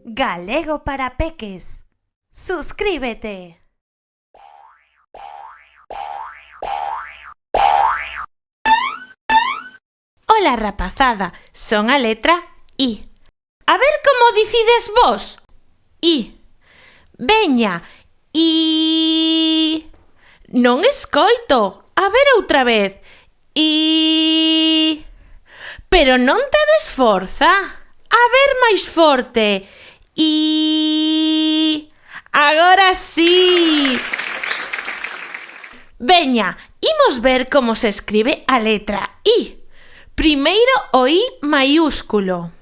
Galego para Peques. Suscríbete. Ola, rapazada, son a letra I. A ver como dicides vos. I. Veña, I. Non escoito. A ver outra vez. I. Pero non tedes forza. A ver máis forte. I. Agora sí. Veña, imos ver como se escribe a letra I. Primeiro o I maiúsculo.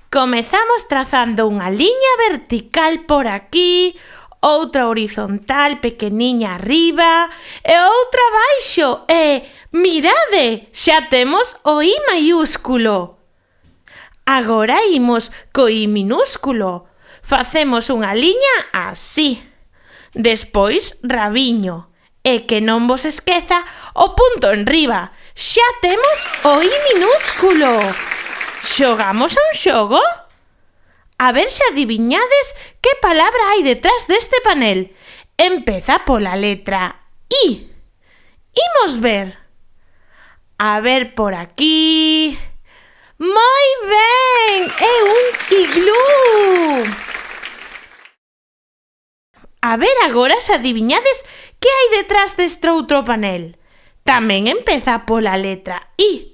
Comezamos trazando unha liña vertical por aquí, outra horizontal pequeniña arriba e outra abaixo. E, mirade, xa temos o I maiúsculo. Agora imos co I minúsculo. Facemos unha liña así. Despois, rabiño. E que non vos esqueza o punto enriba. Xa temos o I minúsculo. Xogamos a un xogo? A ver se adiviñades que palabra hai detrás deste panel. Empeza pola letra I. Imos ver. A ver por aquí. Moi ben, é un iglú. A ver agora se adiviñades que hai detrás deste outro panel. Tamén empeza pola letra I.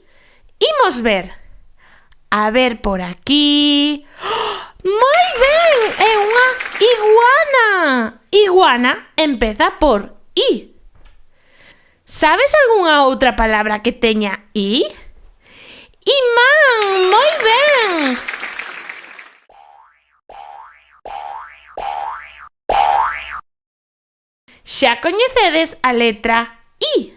Imos ver. A ver por aquí. ¡Oh! Moi ben, é unha iguana. Iguana empeza por I. Sabes algunha outra palabra que teña I? Imán, moi ben. Xa coñecedes a letra I.